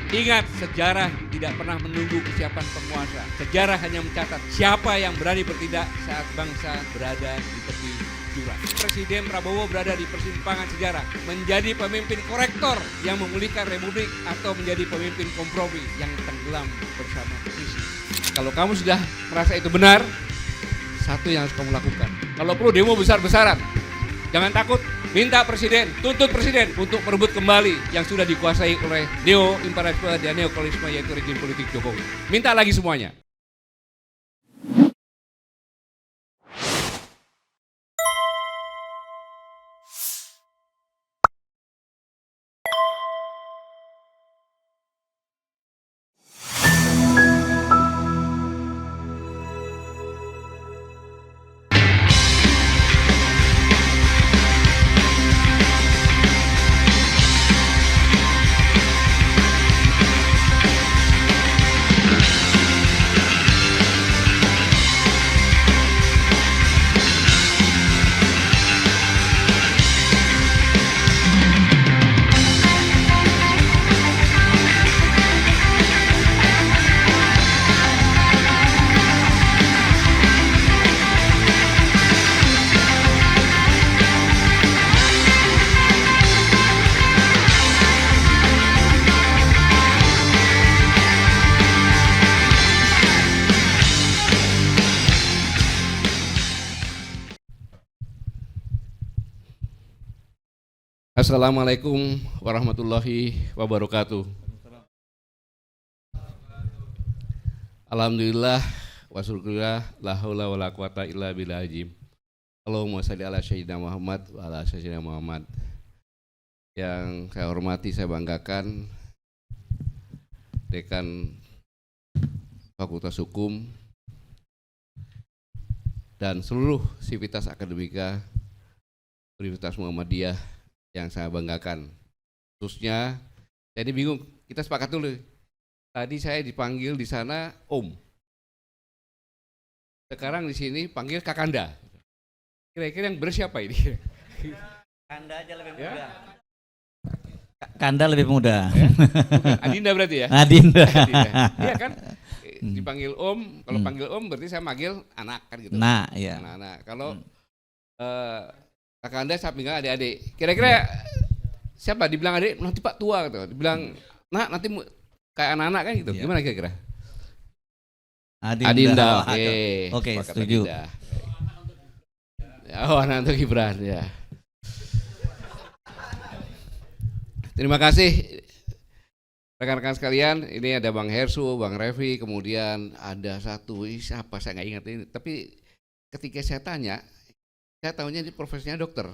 Ingat, sejarah tidak pernah menunggu kesiapan penguasa. Sejarah hanya mencatat siapa yang berani bertindak saat bangsa berada di tepi jurang. Presiden Prabowo berada di persimpangan sejarah, menjadi pemimpin korektor yang memulihkan republik atau menjadi pemimpin kompromi yang tenggelam bersama visi. Kalau kamu sudah merasa itu benar, satu yang harus kamu lakukan. Kalau perlu demo besar-besaran, jangan takut. Minta presiden, tuntut presiden untuk merebut kembali yang sudah dikuasai oleh neo-imperialisme dan neokolonialisme, yaitu rejim politik Jokowi. Minta lagi semuanya. Assalamualaikum warahmatullahi wabarakatuh. Alhamdulillah wasyukurillah la haula wala quwata illa billahil azim. Allahumma shalli ala sayyidina Muhammad wa ala sayyidina Muhammad. Yang saya hormati, saya banggakan Dekan Fakultas Hukum dan seluruh sivitas akademika Universitas Muhammadiyah yang saya banggakan. Khususnya, jadi bingung, kita sepakat dulu. Tadi saya dipanggil di sana Om. Sekarang di sini panggil Kakanda. Kira-kira yang bersiapa ini? Kanda aja lebih muda. Ya? Kanda lebih muda. Ya? Adinda berarti ya? Adinda. Iya kan? Dipanggil Om, kalau panggil Om berarti saya manggil anak kan gitu. Nah, iya. Anak-anak. Kalau Kakanda saya panggil adik-adik. Kira-kira siapa dibilang adik nanti Pak tua gitu. Dibilang nak nanti kayak anak-anak kan gitu. Iya. Gimana kira-kira? Adinda. Oke, Oke, setuju. Adinda. Oh, anak untuk Gibran ya. Terima kasih rekan-rekan sekalian. Ini ada Bang Hersu, Bang Revi, kemudian ada satu siapa saya nggak ingat ini. Tapi ketika saya tanya, saya tahunya ini profesinya dokter.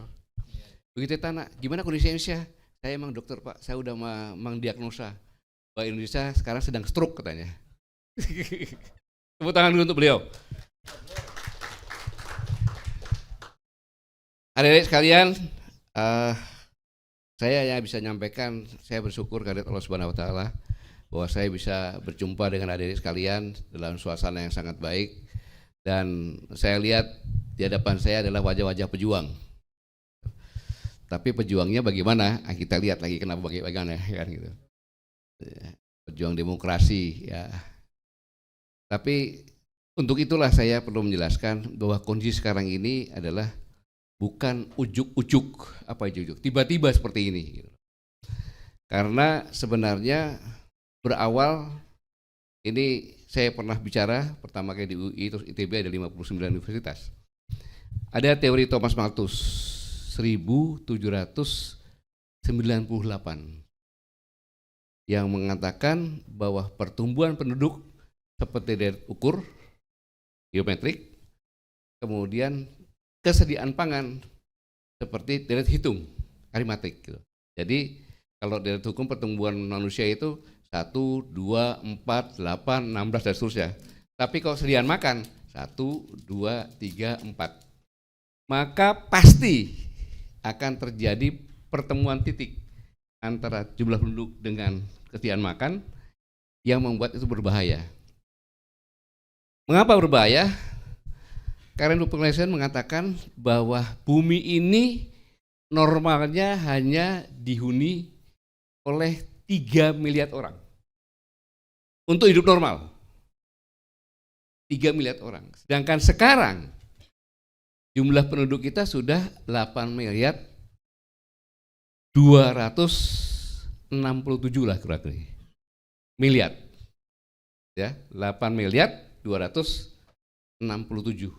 Begitu tanya, gimana kondisi Indonesia? Saya emang dokter Pak, saya udah mendiagnosa bahwa Indonesia sekarang sedang stroke katanya. Tepuk tangan dulu untuk beliau. Adik-adik sekalian, saya yang bisa nyampaikan, saya bersyukur kehadirat Allah Subhanahu Wa Taala bahwa saya bisa berjumpa dengan adik-adik sekalian dalam suasana yang sangat baik, dan saya lihat di hadapan saya adalah wajah-wajah pejuang. Tapi pejuangnya bagaimana? Kita lihat lagi kenapa bagaimana kan gitu. Pejuang demokrasi ya. Tapi untuk itulah saya perlu menjelaskan bahwa kondisi sekarang ini adalah bukan ujuk-ujuk, apa ujuk-ujuk, tiba-tiba seperti ini. Karena sebenarnya berawal ini saya pernah bicara pertama kali di UI, terus ITB ada 59 universitas. Ada teori Thomas Malthus 1798 yang mengatakan bahwa pertumbuhan penduduk seperti deret ukur geometrik, kemudian kesediaan pangan seperti deret hitung aritmatik gitu. Jadi kalau deret hukum pertumbuhan manusia itu 1, 2, 4, 8, 16 dan seterusnya. Tapi kalau kesediaan makan 1, 2, 3, 4, maka pasti akan terjadi pertemuan titik antara jumlah penduduk dengan kesediaan makan yang membuat itu berbahaya. Mengapa berbahaya? Karen Population mengatakan bahwa bumi ini normalnya hanya dihuni oleh 3 miliar orang. untuk hidup normal. 3 miliar orang. Sedangkan sekarang jumlah penduduk kita sudah 8 miliar 267 lah kira-kira. Miliar. Ya, 8 miliar 267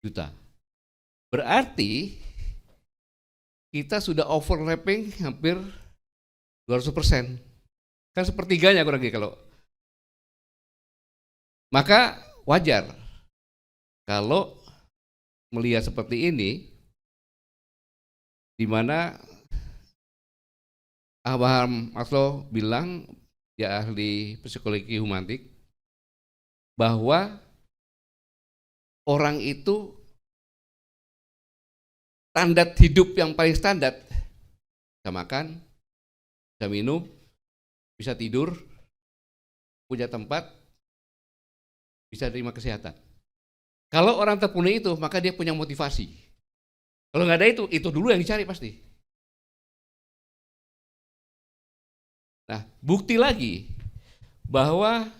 juta. Berarti kita sudah overlapping hampir 200%. Kan sepertiganya kurang lebih kalau. Maka wajar kalau melihat seperti ini, di mana Abraham Maslow bilang, dia ahli psikologi humanik, bahwa orang itu standar hidup yang paling standar, bisa makan, bisa minum, bisa tidur, punya tempat, bisa terima kesehatan. Kalau orang terpenuhi itu, maka dia punya motivasi. Kalau nggak ada itu dulu yang dicari pasti. Nah, bukti lagi bahwa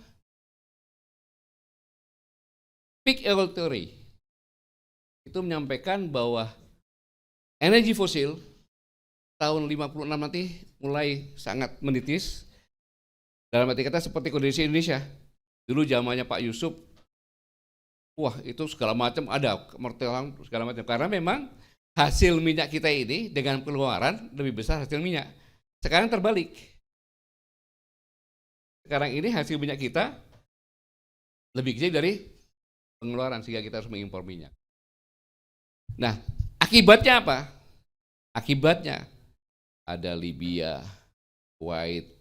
peak oil theory itu menyampaikan bahwa energi fosil tahun 56 nanti mulai sangat menipis. Dalam arti kata seperti kondisi Indonesia. Dulu zamannya Pak Yusuf, wah itu segala macam ada, kemertelan segala macam. Karena memang hasil minyak kita ini dengan pengeluaran lebih besar hasil minyak. Sekarang terbalik. Sekarang ini hasil minyak kita lebih kecil dari pengeluaran, sehingga kita harus mengimpor minyak. Nah, akibatnya apa? Akibatnya ada Libya, Kuwait,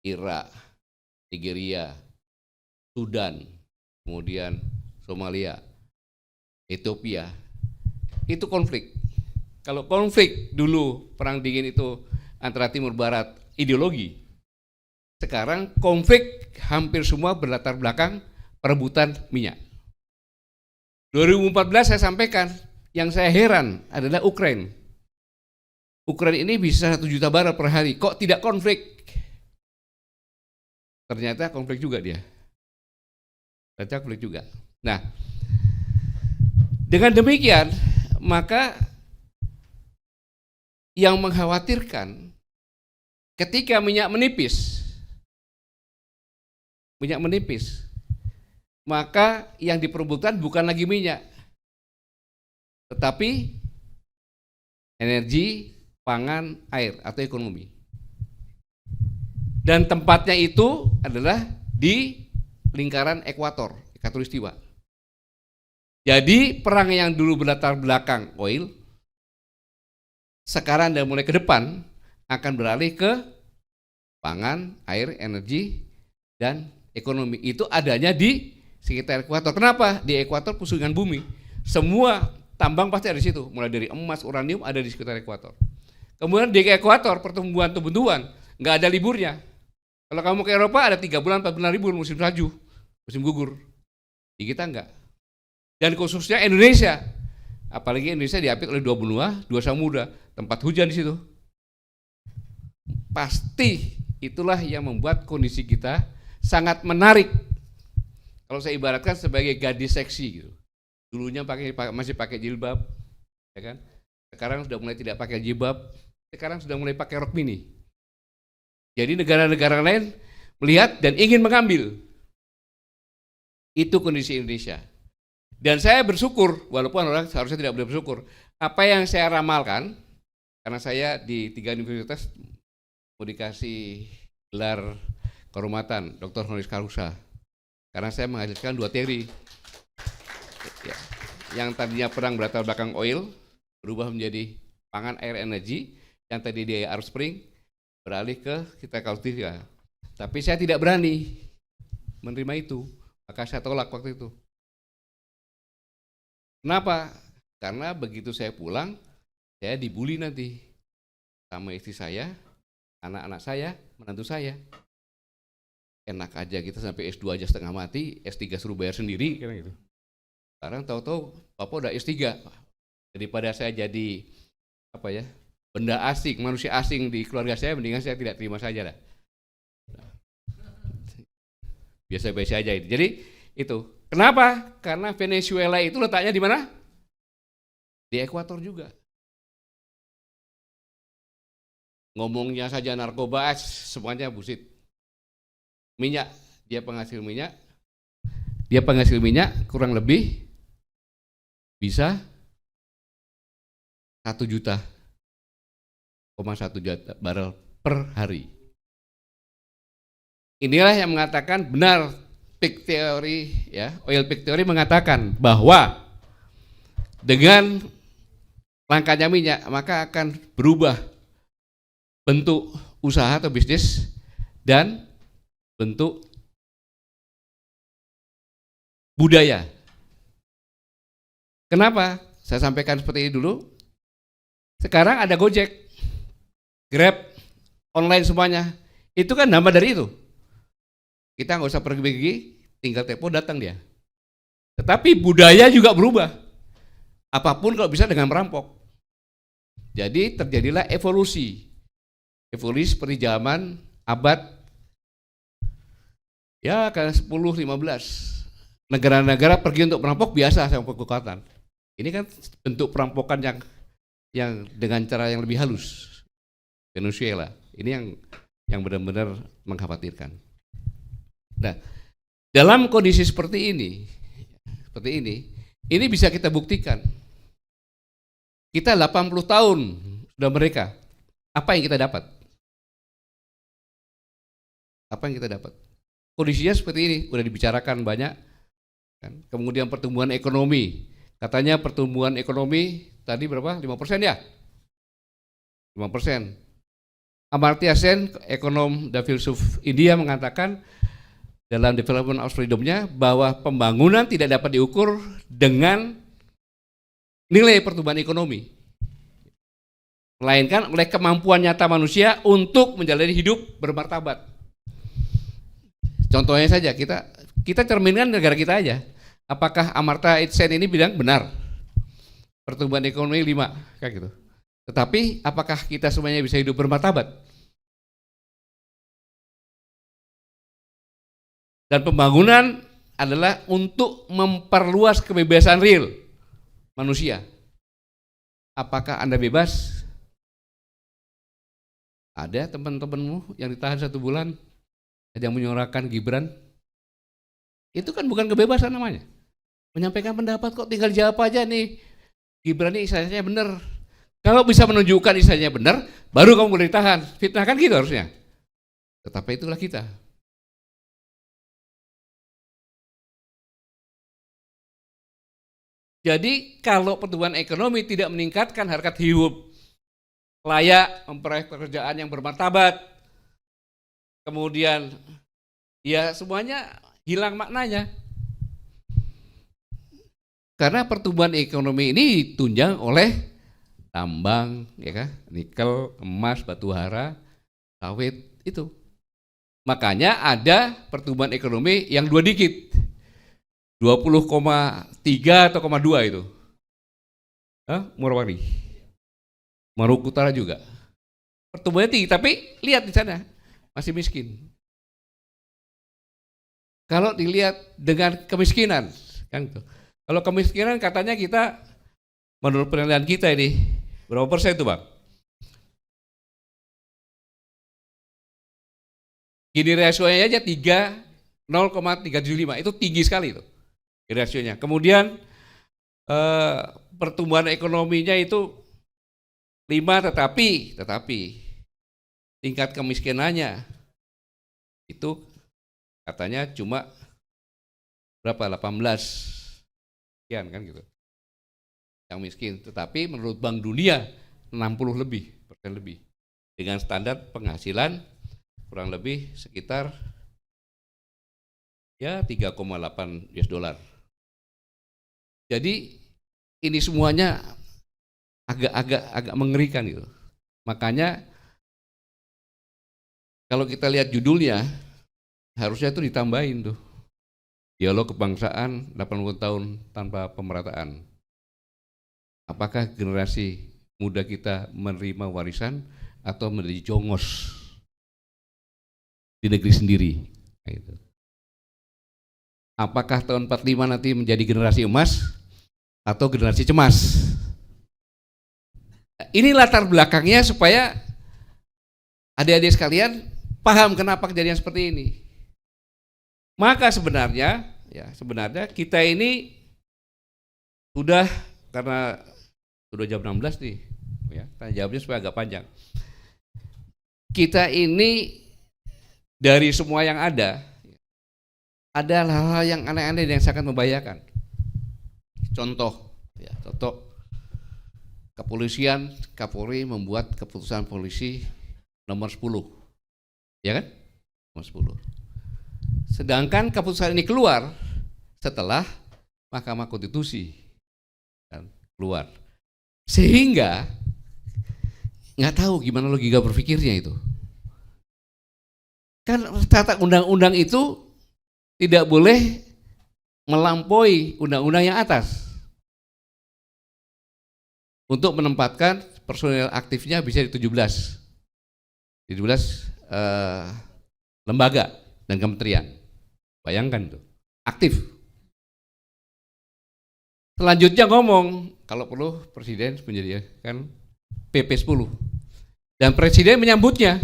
Irak, Nigeria, Sudan, kemudian Somalia, Ethiopia. Itu konflik. Kalau konflik dulu perang dingin itu antara timur barat ideologi, sekarang konflik hampir semua berlatar belakang perebutan minyak. 2014 saya sampaikan, yang saya heran adalah Ukraina. Ukraina ini bisa 1 juta barel per hari, kok tidak konflik? Ternyata konflik juga dia. Ternyata konflik juga. Nah, dengan demikian, maka yang mengkhawatirkan ketika minyak menipis, maka yang diperebutkan bukan lagi minyak, tetapi energi, pangan, air atau ekonomi. Dan tempatnya itu adalah di lingkaran ekuator, khatulistiwa. Jadi perang yang dulu berlatar belakang oil, sekarang dan mulai ke depan akan beralih ke pangan, air, energi, dan ekonomi. Itu adanya di sekitar ekuator. Kenapa? Di ekuator pusungan bumi. Semua tambang pasti ada di situ, mulai dari emas, uranium ada di sekitar ekuator. Kemudian di ekuator pertumbuhan nggak ada liburnya. Kalau kamu ke Eropa ada 3 bulan, 4 bulan libur, musim salju, musim gugur. Di kita enggak. Dan khususnya Indonesia, apalagi Indonesia diapit oleh 2 benua, 2 samudra, tempat hujan di situ. Pasti itulah yang membuat kondisi kita sangat menarik. Kalau saya ibaratkan sebagai gadis seksi gitu. Dulunya masih pakai jilbab, ya kan? Sekarang sudah mulai tidak pakai jilbab, sekarang sudah mulai pakai rok mini. Jadi negara-negara lain melihat dan ingin mengambil. Itu kondisi Indonesia. Dan saya bersyukur, walaupun orang seharusnya tidak boleh bersyukur, apa yang saya ramalkan, karena saya di 3 universitas mau dikasih gelar kehormatan Dr. Honoris Causa, karena saya menghasilkan 2 teori. Ya, yang tadinya perang berlatar belakang oil, berubah menjadi pangan, air, energi, yang tadi di Arab Spring, beralih ke kita khatulistiwa. Tapi saya tidak berani menerima itu, maka saya tolak waktu itu. Kenapa? Karena begitu saya pulang, saya dibully nanti sama istri saya, anak-anak saya, menantu saya. Enak aja kita sampai S2 aja setengah mati, S3 suruh bayar sendiri, kayak gitu. Sekarang tahu-tahu Bapak udah S3, daripada saya jadi benda asing, manusia asing di keluarga saya, mendingan saya tidak terima saja lah. biasa-biasa aja itu. Jadi itu. Kenapa? Karena Venezuela itu letaknya di mana? Di ekuator juga. Ngomongnya saja narkoba, semuanya bullshit. Minyak, dia penghasil minyak kurang lebih bisa 1,1 juta barel per hari. Inilah yang mengatakan benar peak theory, ya, oil peak theory mengatakan bahwa dengan langkanya minyak maka akan berubah bentuk usaha atau bisnis dan bentuk budaya. Kenapa? Saya sampaikan seperti ini dulu. Sekarang ada Gojek, Grab, online semuanya. Itu kan nama dari itu. Kita nggak usah pergi-pergi, tinggal telepon datang dia. Tetapi budaya juga berubah. Apapun kalau bisa dengan merampok. Jadi terjadilah evolusi. Evolusi seperti zaman abad ya ke 10-15. Negara-negara pergi untuk merampok biasa sama kekuatan. Ini kan bentuk perampokan yang dengan cara yang lebih halus. Venezuela. Ini yang benar-benar mengkhawatirkan. Nah, dalam kondisi seperti ini bisa kita buktikan. Kita 80 tahun sudah mereka. Apa yang kita dapat? Kondisinya seperti ini, udah dibicarakan banyak. Kan? Kemudian pertumbuhan ekonomi. Katanya pertumbuhan ekonomi tadi berapa? 5% ya? 5%. Amartya Sen, ekonom dan filsuf India mengatakan dalam Development of Freedom-nya bahwa pembangunan tidak dapat diukur dengan nilai pertumbuhan ekonomi, melainkan oleh kemampuan nyata manusia untuk menjalani hidup bermartabat. Contohnya saja kita cerminkan negara kita aja. Apakah Amartya Sen ini bilang benar pertumbuhan ekonomi 5 kayak gitu. Tetapi apakah kita semuanya bisa hidup bermartabat? Dan pembangunan adalah untuk memperluas kebebasan real manusia. Apakah Anda bebas? Ada teman-temanmu yang ditahan 1 bulan, yang menyuarakan Gibran? Itu kan bukan kebebasan namanya. Menyampaikan pendapat kok tinggal jawab aja nih. Gibran ini istilahnya benar. Kalau bisa menunjukkan istilahnya benar, baru kamu boleh ditahan. Fitnah kan gitu harusnya. Tetapi itulah kita. Jadi kalau pertumbuhan ekonomi tidak meningkatkan harkat hidup layak, memperoleh pekerjaan yang bermartabat, kemudian ya semuanya hilang maknanya. Karena pertumbuhan ekonomi ini ditunjang oleh tambang, ya kan, nikel, emas, batu bara, sawit itu. Makanya ada pertumbuhan ekonomi yang 2 digit. 20,3 atau 0,2 itu. Morowali. Maluku Utara juga. Pertumbuhannya tinggi, tapi lihat di sana masih miskin. Kalau dilihat dengan kemiskinan, kan gitu. Kalau kemiskinan katanya kita, menurut penilaian kita ini, berapa persen itu Bang? Gini rasionya aja 0,375, itu tinggi sekali itu. Rasionya. Kemudian pertumbuhan ekonominya itu 5, tetapi tingkat kemiskinannya itu katanya cuma berapa? 18 sekian kan gitu. Yang miskin, tetapi menurut Bank Dunia 60% lebih dengan standar penghasilan kurang lebih sekitar ya 3,8 US dollar. Jadi ini semuanya agak mengerikan gitu. Makanya kalau kita lihat judulnya harusnya itu ditambahin tuh. Dialog kebangsaan 80 tahun tanpa pemerataan. Apakah generasi muda kita menerima warisan atau menjadi jongos di negeri sendiri? Gitu. Apakah tahun 45 nanti menjadi generasi emas atau generasi cemas? Ini latar belakangnya supaya adik-adik sekalian paham kenapa kejadian seperti ini. Maka sebenarnya kita ini sudah, karena sudah jam 16 nih, ya, tanya jawabnya supaya agak panjang. Kita ini dari semua yang ada hal-hal yang aneh-aneh yang sangat membahayakan. Contoh kepolisian, Kapolri membuat keputusan polisi nomor 10, ya kan? Nomor 10. Sedangkan keputusan ini keluar setelah Mahkamah Konstitusi kan, keluar, sehingga nggak tahu gimana logika berpikirnya itu. Kan tata undang-undang itu tidak boleh melampaui undang-undang yang atas. Untuk menempatkan personil aktifnya bisa di 17 lembaga dan kementerian. Bayangkan itu, aktif. Selanjutnya ngomong, kalau perlu presiden menjadikan PP 10. Dan presiden menyambutnya.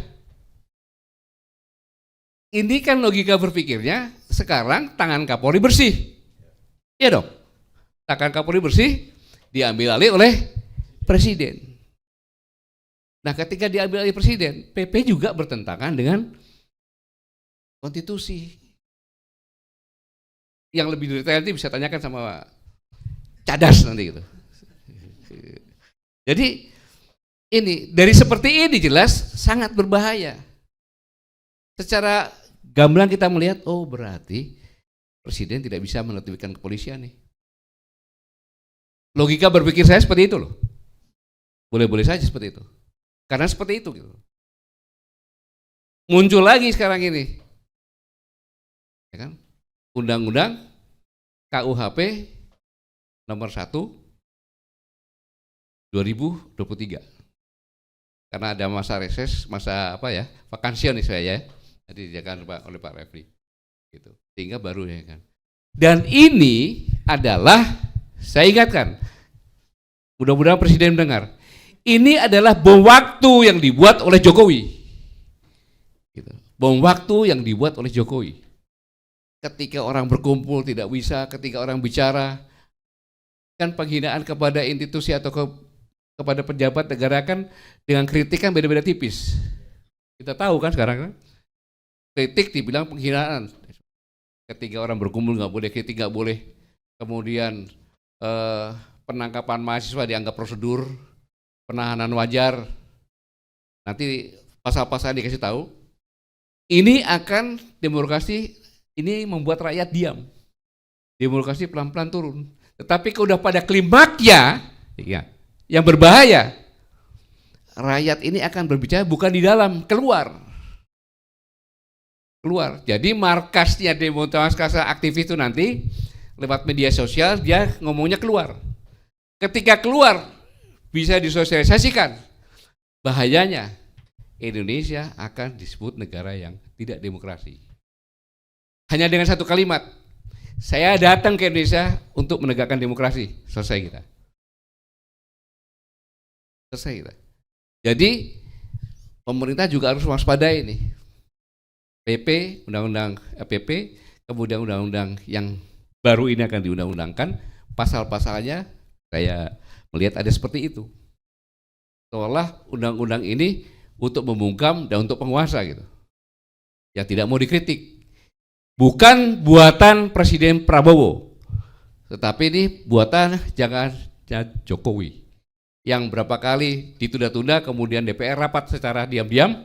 Ini kan logika berpikirnya, sekarang tangan Kapolri bersih. Iya dong, tangan Kapolri bersih, diambil alih oleh presiden. Nah, ketika diambil alih presiden, PP juga bertentangan dengan konstitusi. Yang lebih detail nanti bisa tanyakan sama Cadas nanti gitu. Jadi ini dari seperti ini jelas sangat berbahaya. Secara gamblang kita melihat, oh berarti presiden tidak bisa menertibkan kepolisian nih. Logika berpikir saya seperti itu loh. Boleh-boleh saja seperti itu. Karena seperti itu gitu. Muncul lagi sekarang ini. Ya kan? Undang-undang KUHP nomor 1 2023. Karena ada masa reses, masa vakansi nih saya ya. Tadi dijaga oleh Pak Refli. Gitu. Sehingga baru ya kan. Dan ini adalah, saya ingatkan, mudah-mudahan presiden mendengar. Ini adalah bom waktu yang dibuat oleh Jokowi. Gitu. Bom waktu yang dibuat oleh Jokowi. Ketika orang berkumpul tidak bisa, ketika orang bicara, kan penghinaan kepada institusi atau kepada pejabat negara kan dengan kritik kan beda-beda tipis. Kita tahu kan sekarang kan, kritik dibilang penghinaan. Ketika orang berkumpul nggak boleh, kritik nggak boleh. Kemudian penangkapan mahasiswa dianggap prosedur, penahanan wajar. Nanti pasal-pasal dikasih tahu. Ini akan demokrasi, ini membuat rakyat diam. Demokrasi pelan-pelan turun. Tetapi kalau udah pada klimaknya, ya, yang berbahaya, rakyat ini akan berbicara bukan di dalam, keluar. Jadi markasnya demonstrasi aktivis itu nanti lewat media sosial dia ngomongnya keluar. Ketika keluar bisa disosialisasikan. Bahayanya Indonesia akan disebut negara yang tidak demokrasi. Hanya dengan satu kalimat, saya datang ke Indonesia untuk menegakkan demokrasi. Selesai kita. Jadi pemerintah juga harus waspadai ini. PP, undang-undang PP, kemudian undang-undang yang baru ini akan diundang-undangkan, pasal-pasalnya saya melihat ada seperti itu. Seolah undang-undang ini untuk membungkam dan untuk penguasa gitu. Yang tidak mau dikritik. Bukan buatan Presiden Prabowo, tetapi ini buatan jangan Jokowi. Yang berapa kali ditunda-tunda, kemudian DPR rapat secara diam-diam,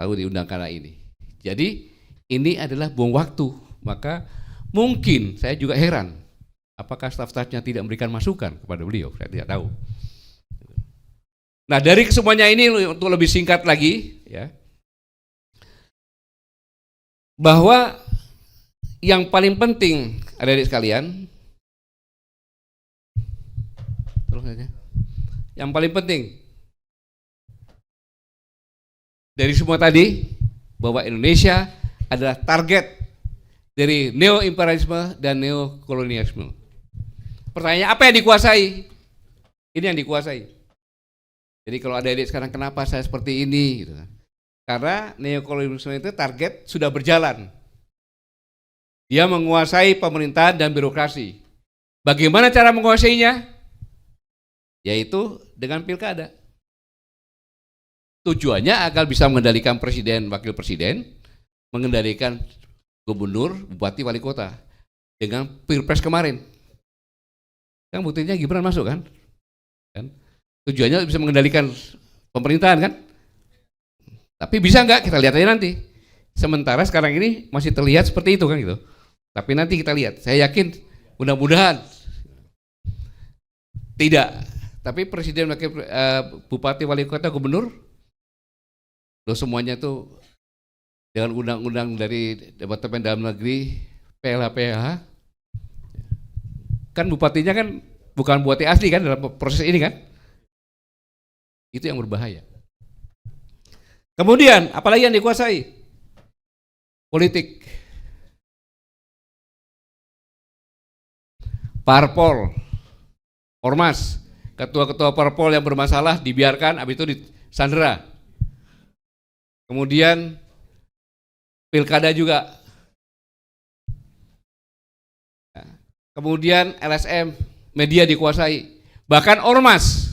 lalu diundangkan ini. Jadi ini adalah bom waktu. Maka mungkin saya juga heran, apakah staf-stafnya tidak memberikan masukan kepada beliau, saya tidak tahu. Nah dari kesemuanya ini untuk lebih singkat lagi, ya, bahwa yang paling penting adik-adik sekalian, yang paling penting dari semua tadi, bahwa Indonesia adalah target dari neo-imperialisme dan neo-kolonialisme. Pertanyaannya, apa yang dikuasai? Ini yang dikuasai. Jadi kalau ada adik sekarang, kenapa saya seperti ini? Gitu. Karena neo-kolonialisme itu target sudah berjalan. Dia menguasai pemerintahan dan birokrasi. Bagaimana cara menguasainya? Yaitu dengan pilkada. Tujuannya agar bisa mengendalikan presiden, wakil presiden, mengendalikan gubernur, bupati, wali kota. Dengan pilpres kemarin. Kan buktinya Gibran masuk kan? Tujuannya bisa mengendalikan pemerintahan kan? Tapi bisa nggak? Kita lihat aja nanti. Sementara sekarang ini masih terlihat seperti itu kan gitu. Tapi nanti kita lihat. Saya yakin mudah-mudahan tidak. Tapi presiden, bupati, wali kota, gubernur, loh semuanya tuh dengan undang-undang dari Departemen Dalam Negeri, PLH, kan bupatinya kan bukan bupati asli kan dalam proses ini kan? Itu yang berbahaya. Kemudian apalagi yang dikuasai? Politik. Parpol, ormas, ketua-ketua parpol yang bermasalah dibiarkan, habis itu disandera. Kemudian pilkada juga. Kemudian LSM, media dikuasai. Bahkan ormas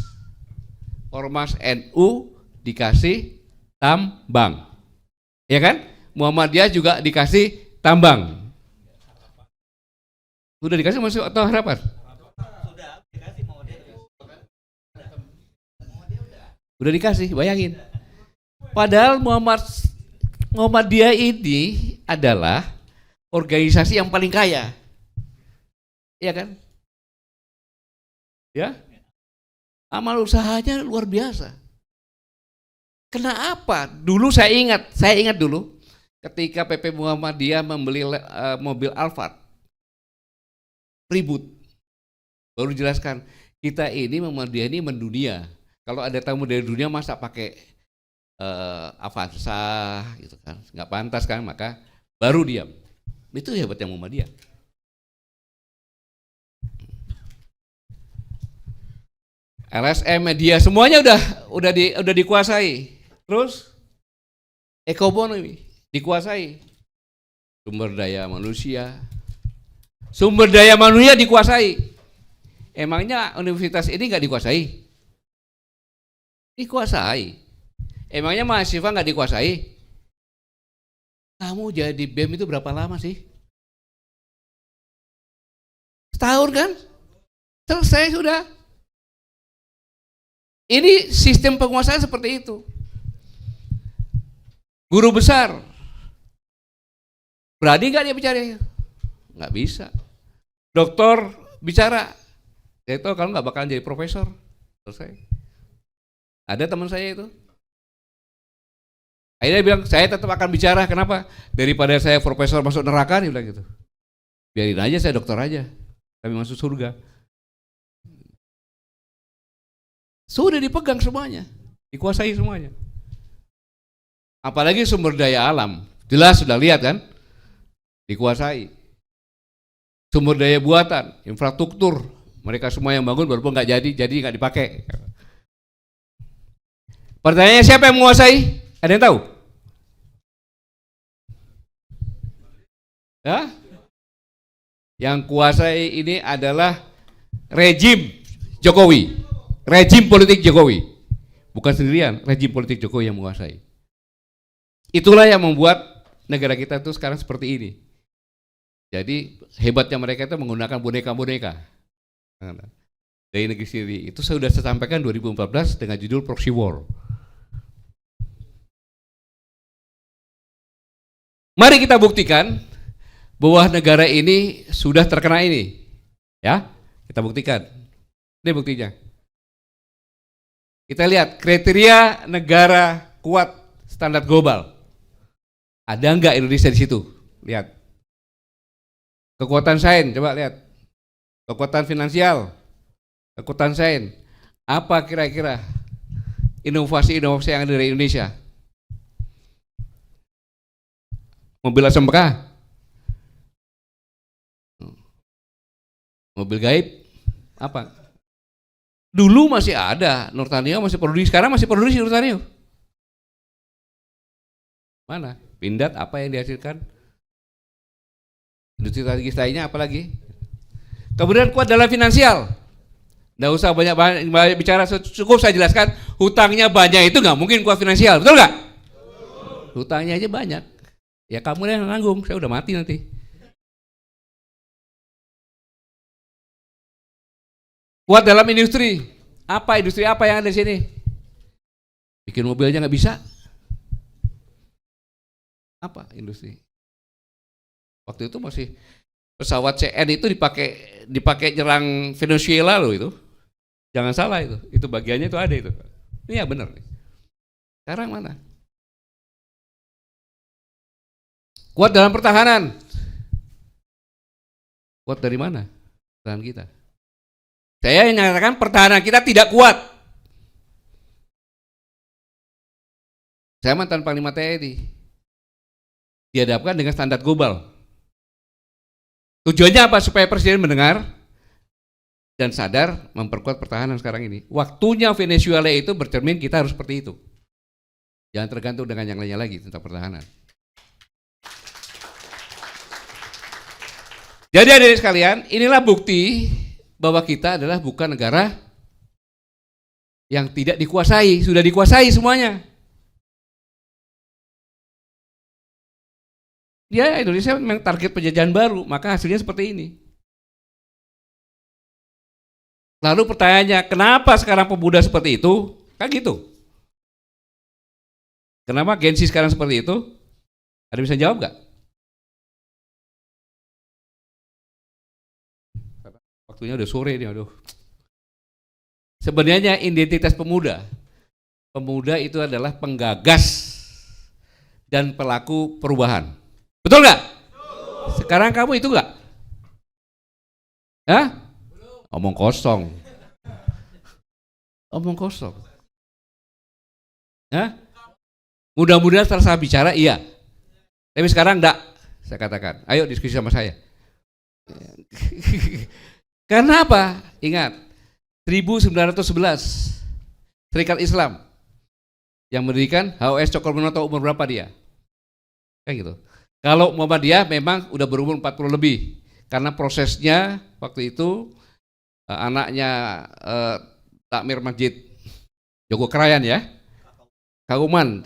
NU dikasih tambang. Ya kan? Muhammadiyah juga dikasih tambang. Sudah dikasih masuk atau harapan? Sudah dikasih Udah dikasih, bayangin. Padahal Muhammadiyah ini adalah organisasi yang paling kaya. Iya kan? Ya? Amal usahanya luar biasa. Kenapa? Dulu saya ingat dulu ketika PP Muhammadiyah membeli mobil Alphard, ribut. Baru jelaskan, kita ini Muhammadiyah ini mendunia. Kalau ada tamu dari dunia masa pakai Avanza gitu kan, nggak pantas kan, maka baru diam. Itu hebatnya Muhammadiyah. LSM, media, semuanya udah dikuasai. Terus ekonomi dikuasai. Sumber daya manusia dikuasai. Emangnya universitas ini nggak dikuasai? Dikuasai. Emangnya mahasiswa nggak dikuasai? Kamu jadi BEM itu berapa lama sih? Setahun kan? Selesai sudah. Ini sistem penguasaan seperti itu. Guru besar, berani nggak dia bicara? Nggak bisa. Dokter bicara, dia tahu kalau nggak bakalan jadi profesor. Selesai. Ada teman saya itu. Akhirnya dia bilang, saya tetap akan bicara. Kenapa? Daripada saya profesor masuk neraka, dia bilang gitu. Biarin aja saya dokter aja, tapi masuk surga. Sudah dipegang semuanya, dikuasai semuanya. Apalagi sumber daya alam, jelas sudah lihat kan, dikuasai. Sumber daya buatan, infrastruktur, mereka semua yang bangun walaupun nggak jadi nggak dipakai. Pertanyaannya siapa yang menguasai? Ada yang tahu? Ya? Yang kuasai ini adalah rejim Jokowi. Rejim politik Jokowi, bukan sendirian, rejim politik Jokowi yang menguasai. Itulah yang membuat negara kita itu sekarang seperti ini. Jadi hebatnya mereka itu menggunakan boneka-boneka dari negeri sendiri. Itu saya sudah sampaikan 2014 dengan judul Proxy War. Mari kita buktikan bahwa negara ini sudah terkena ini. Ya, kita buktikan. Ini buktinya. Kita lihat kriteria negara kuat standar global. Ada enggak Indonesia di situ? Lihat. Kekuatan sains, coba lihat. Kekuatan finansial, kekuatan sains. Apa kira-kira inovasi-inovasi yang ada dari Indonesia? Mobil SMK, Mobil gaib apa? Dulu masih ada, Nurtanio masih produksi, sekarang masih produksi Nurtanio. Mana? Pindad apa yang dihasilkan? Industri strategis lainnya apa lagi? Kemudian kuat dalam finansial. Nggak usah banyak bicara, cukup saya jelaskan, hutangnya banyak itu nggak mungkin kuat finansial, betul nggak? Hutangnya aja banyak. Ya kamu yang nanggung, saya udah mati nanti. Kuat dalam industri. Apa industri apa yang ada di sini? Bikin mobil aja nggak bisa. Apa industri? Waktu itu masih pesawat CN itu dipakai nyerang Venezuela loh itu. Jangan salah itu bagiannya itu ada itu. Ini ya benar. Sekarang mana? Kuat dalam pertahanan. Kuat dari mana? Pertahanan kita. Saya yang nyatakan pertahanan kita tidak kuat. Saya mantan Panglima TNI. Dihadapkan dengan standar global. Tujuannya apa? Supaya Presiden mendengar dan sadar memperkuat pertahanan sekarang ini. Waktunya Venezuela itu bercermin kita harus seperti itu. Jangan tergantung dengan yang lainnya lagi tentang pertahanan. Jadi hadirin sekalian, inilah bukti bahwa kita adalah bukan negara yang tidak dikuasai, sudah dikuasai semuanya. Ya, Indonesia memang target penjajahan baru, maka hasilnya seperti ini. Lalu pertanyaannya, kenapa sekarang pemuda seperti itu? Kan gitu. Kenapa Gen Z sekarang seperti itu? Ada bisa jawab nggak? Waktunya udah sore nih, aduh. Sebenarnya identitas pemuda itu adalah penggagas dan pelaku perubahan. Betul nggak? Sekarang kamu itu nggak? Hah? Omong kosong. Omong kosong. Hah? Mudah-mudahan setelah saya bicara iya. Tapi sekarang enggak, saya katakan. Ayo diskusi sama saya. Karena apa? Ingat, 1911 Serikat Islam yang mendirikan HOS Cokroaminoto umur berapa dia? Kayak gitu. Kalau Muhammadiyah memang udah berumur 40 lebih. Karena prosesnya waktu itu anaknya Takmir Masjid Joko Krayan ya. Kauman,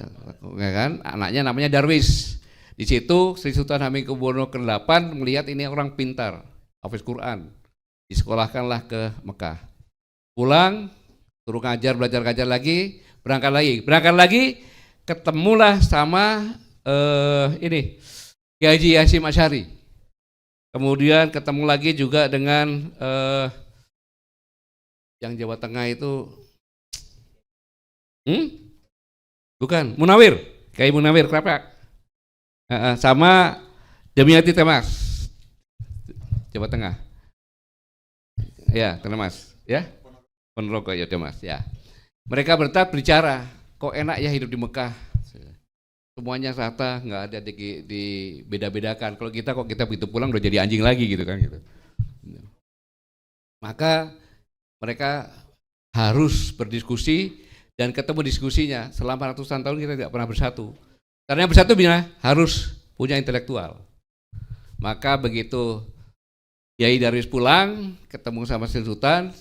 ya kan? Anaknya namanya Darwis. Di situ Sri Sultan Hamengkubuwono ke-8 melihat ini orang pintar, hafiz Quran. Disekolahkanlah ke Mekah. Pulang, suruh belajar ngajar lagi, berangkat lagi, ketemulah sama ini Kiai Haji Hasyim Asy'ari. Kemudian ketemu lagi juga dengan yang Jawa Tengah itu, bukan Munawir, Kiai Munawir Krapak, sama Demiati Temas, Jawa Tengah. Ya, Temas, ya, Ponorogo ya Temas, ya. Mereka berbicara, kok enak ya hidup di Mekah. Semuanya rata, nggak ada di beda-bedakan. Kalau kita kok kita begitu pulang udah jadi anjing lagi gitu kan gitu. Maka mereka harus berdiskusi dan ketemu diskusinya. Selama ratusan tahun kita tidak pernah bersatu. Karena yang bersatu harus punya intelektual. Maka begitu Kiai Darwis pulang, ketemu sama Sri Sultan,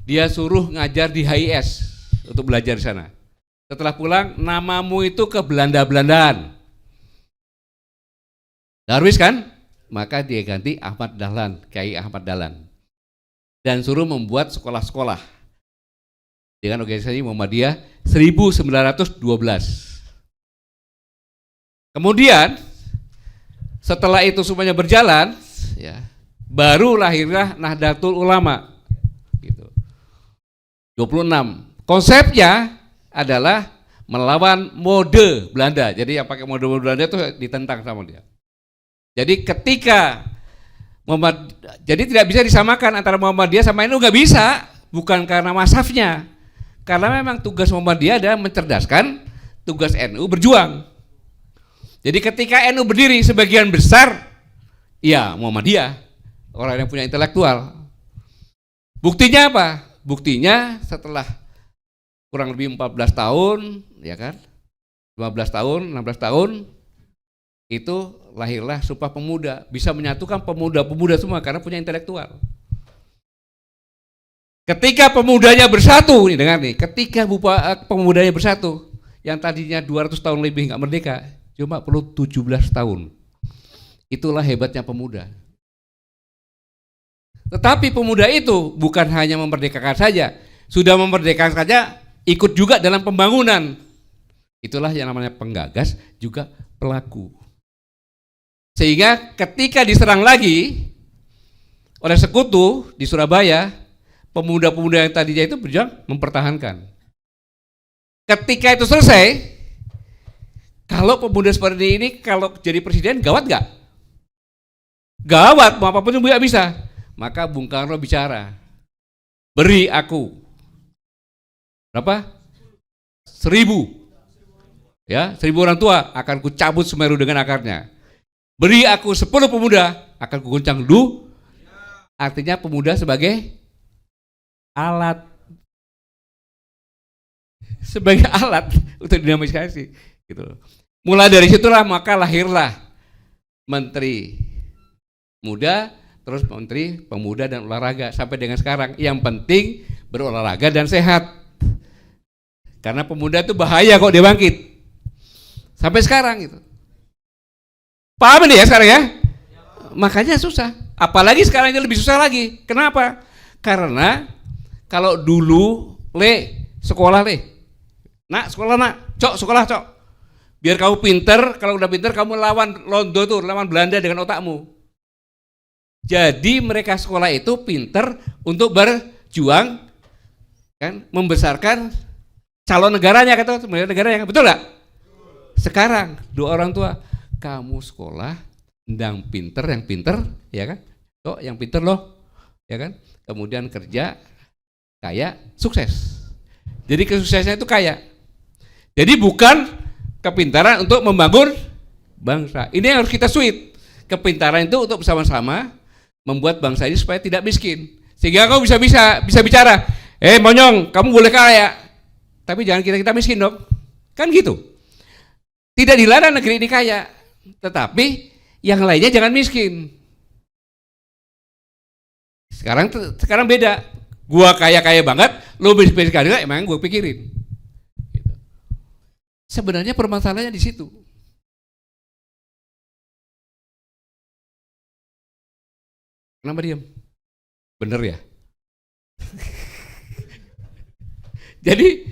dia suruh ngajar di HIS untuk belajar di sana. Setelah pulang, namamu itu ke Belanda-Belandaan. Darwis kan? Maka dia ganti Ahmad Dahlan, Kiai Ahmad Dahlan. Dan suruh membuat sekolah-sekolah dengan organisasi Muhammadiyah 1912. Kemudian setelah itu semuanya berjalan, ya, baru lahirlah Nahdlatul Ulama. Gitu. 26. Konsepnya adalah melawan mode Belanda. Jadi yang pakai mode Belanda itu ditentang sama dia. Jadi ketika jadi tidak bisa disamakan antara Muhammadiyah sama NU, nggak bisa. Bukan karena masafnya. Karena memang tugas Muhammadiyah adalah mencerdaskan, tugas NU berjuang. Jadi ketika NU berdiri sebagian besar, ya Muhammadiyah, orang yang punya intelektual. Buktinya apa? Buktinya setelah kurang lebih 14 tahun, ya kan? 15 tahun, 16 tahun, itu lahirlah Sumpah Pemuda. Bisa menyatukan pemuda-pemuda semua karena punya intelektual. Ketika pemudanya bersatu, nih dengar nih, ketika pemudanya bersatu, yang tadinya 200 tahun lebih nggak merdeka, cuma perlu 17 tahun. Itulah hebatnya pemuda. Tetapi pemuda itu bukan hanya memerdekakan saja, sudah memerdekakan saja, ikut juga dalam pembangunan. Itulah yang namanya penggagas, juga pelaku. Sehingga ketika diserang lagi oleh sekutu di Surabaya, pemuda-pemuda yang tadinya itu berjuang mempertahankan. Ketika itu selesai, kalau pemuda seperti ini kalau jadi presiden gawat gak? Gawat, mau apapun juga bisa. Maka Bung Karno bicara, beri aku berapa? 1000, ya 1000 orang tua akan kucabut Semeru dengan akarnya. Beri aku 10 pemuda akan kuguncang dulu. Artinya pemuda sebagai alat, untuk dinamisasi, gitu. Mulai dari situlah maka lahirlah Menteri Muda, terus Menteri Pemuda dan Olahraga sampai dengan sekarang. Yang penting berolahraga dan sehat. Karena pemuda itu bahaya kok dia bangkit. Sampai sekarang gitu. Paham ini ya sekarang ya? Makanya susah. Apalagi sekarang ini lebih susah lagi. Kenapa? Karena kalau dulu sekolah nak sekolah nak, cok sekolah cok. Biar kamu pinter, kalau udah pinter kamu lawan Londo tuh, lawan Belanda dengan otakmu. Jadi mereka sekolah itu pinter untuk berjuang, kan, membesarkan calon negaranya, kata negaranya, betul nggak? Sekarang dua orang tua, kamu sekolah, ndang pinter, yang pinter, ya kan? Oh, yang pinter loh, ya kan? Kemudian kerja, kaya, sukses. Jadi kesuksesannya itu kaya. Jadi bukan kepintaran untuk membangun bangsa. Ini yang harus kita switch. Kepintaran itu untuk bersama-sama membuat bangsa ini supaya tidak miskin. Sehingga kau bisa bicara, monyong, kamu boleh kaya, tapi jangan kita miskin dong. Kan gitu. Tidak dilarang negeri ini kaya, tetapi yang lainnya jangan miskin. Sekarang beda. Gua kaya banget, lo miskin enggak, emang gua pikirin. Gitu. Sebenarnya permasalahannya di situ. Kenapa diam? Bener ya? Jadi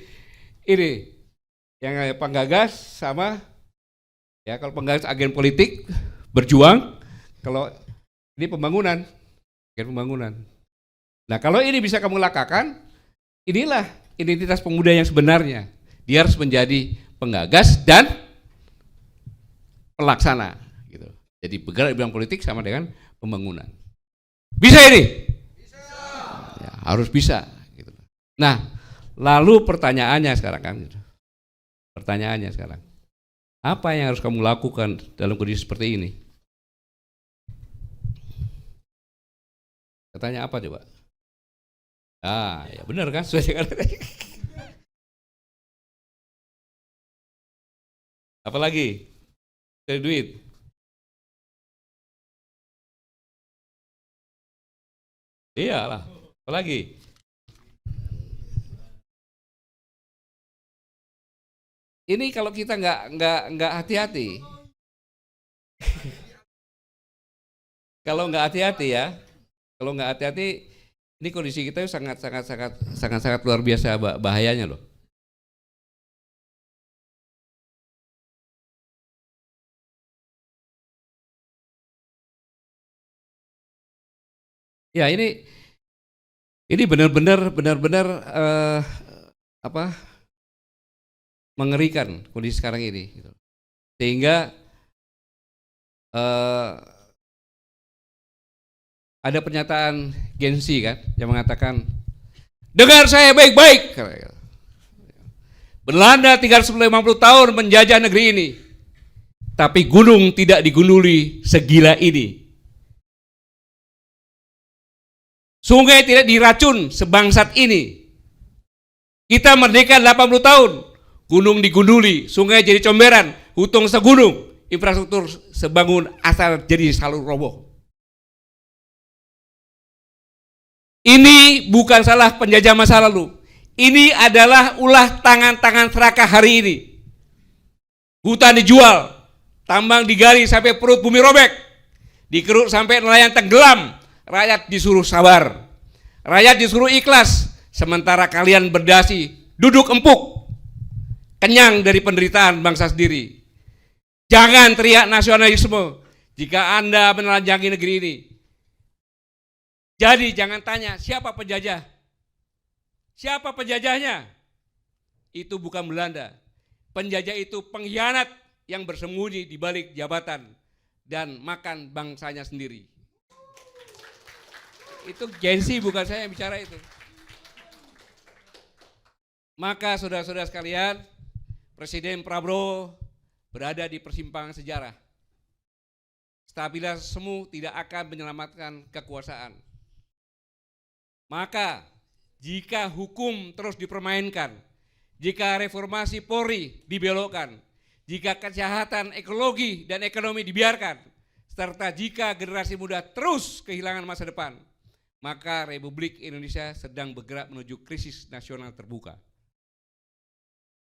ini yang penggagas sama, ya kalau penggagas agen politik berjuang, kalau ini pembangunan, agen pembangunan. Nah kalau ini bisa kamu lakukan, inilah identitas pemuda yang sebenarnya. Dia harus menjadi penggagas dan pelaksana. Gitu. Jadi bergerak di bidang politik sama dengan pembangunan. Bisa ini? Bisa. Ya, harus bisa. Gitu. Nah, lalu pertanyaannya sekarang kan, gitu. Pertanyaannya sekarang, apa yang harus kamu lakukan dalam kondisi seperti ini? Katanya apa coba? Ah, ya benar kan? Apa lagi? Cari duit. Iyalah, apa lagi? Ini kalau kita nggak hati-hati, kalau nggak hati-hati ya, ini kondisi kita sangat luar biasa bahayanya loh. Ya ini benar-benar mengerikan kondisi sekarang ini. Sehingga ada pernyataan Gen Z kan yang mengatakan, dengar saya baik-baik, Belanda 350 tahun menjajah negeri ini, tapi gunung tidak digunduli segila ini. Sungai tidak diracun sebangsat ini. Kita merdeka 80 tahun. Gunung digunduli, sungai jadi comberan, hutung segunung, infrastruktur sebangun asal jadi salur roboh. Ini bukan salah penjajah masa lalu. Ini adalah ulah tangan-tangan serakah hari ini. Hutan dijual, tambang digali sampai perut bumi robek, dikeruk sampai nelayan tenggelam, rakyat disuruh sabar, rakyat disuruh ikhlas, sementara kalian berdasi, duduk empuk, kenyang dari penderitaan bangsa sendiri. Jangan teriak nasionalisme jika Anda menelanjangi negeri ini. Jadi jangan tanya siapa penjajah. Siapa penjajahnya? Itu bukan Belanda. Penjajah itu pengkhianat yang bersembunyi di balik jabatan dan makan bangsanya sendiri. Itu gengsi, bukan saya yang bicara itu. Maka saudara-saudara sekalian, Presiden Prabowo berada di persimpangan sejarah. Stabilitas semu tidak akan menyelamatkan kekuasaan. Maka jika hukum terus dipermainkan, jika reformasi Polri dibelokkan, jika kejahatan ekologi dan ekonomi dibiarkan, serta jika generasi muda terus kehilangan masa depan, maka Republik Indonesia sedang bergerak menuju krisis nasional terbuka.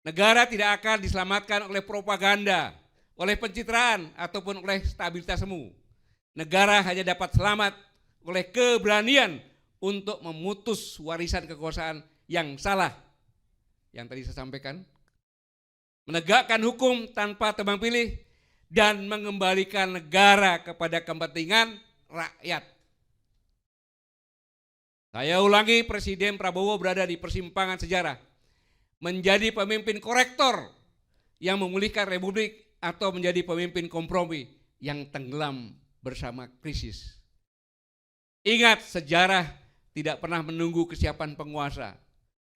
Negara tidak akan diselamatkan oleh propaganda, oleh pencitraan, ataupun oleh stabilitas semu. Negara hanya dapat selamat oleh keberanian untuk memutus warisan kekuasaan yang salah. Yang tadi saya sampaikan, menegakkan hukum tanpa tebang pilih, dan mengembalikan negara kepada kepentingan rakyat. Saya ulangi, Presiden Prabowo berada di persimpangan sejarah. Menjadi pemimpin korektor yang memulihkan republik atau menjadi pemimpin kompromi yang tenggelam bersama krisis. Ingat, sejarah tidak pernah menunggu kesiapan penguasa.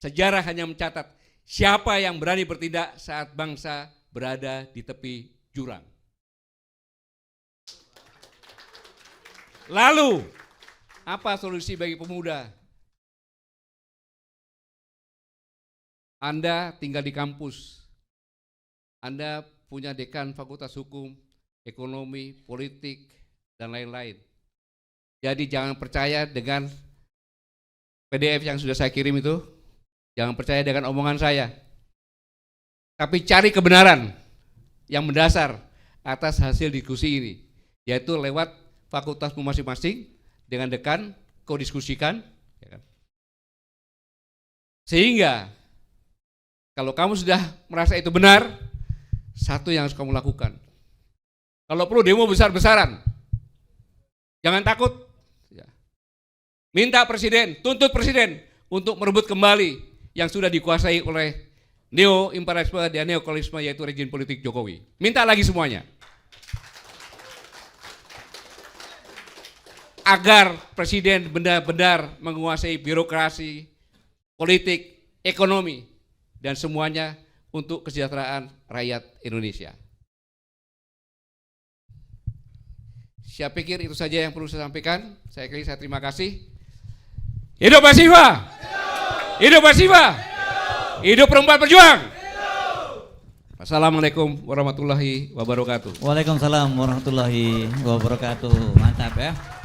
Sejarah hanya mencatat siapa yang berani bertindak saat bangsa berada di tepi jurang. Lalu, apa solusi bagi pemuda? Anda tinggal di kampus, Anda punya dekan fakultas hukum, ekonomi, politik, dan lain-lain. Jadi jangan percaya dengan PDF yang sudah saya kirim itu, jangan percaya dengan omongan saya. Tapi cari kebenaran yang mendasar atas hasil diskusi ini, yaitu lewat fakultasmu masing-masing dengan dekan, kau diskusikan. Sehingga kalau kamu sudah merasa itu benar, satu yang harus kamu lakukan. Kalau perlu demo besar-besaran, jangan takut. Minta presiden, tuntut presiden untuk merebut kembali yang sudah dikuasai oleh neo-imperialisme dan neokolonialisme, yaitu rejim politik Jokowi. Minta lagi semuanya. Agar presiden benar-benar menguasai birokrasi, politik, ekonomi, dan semuanya untuk kesejahteraan rakyat Indonesia. Saya pikir itu saja yang perlu saya sampaikan. Saya terima kasih. Hidup Mahasiswa! Hidup Mahasiswa! Hidup perempuan berjuang! Assalamualaikum warahmatullahi wabarakatuh. Waalaikumsalam warahmatullahi wabarakatuh. Mantap ya.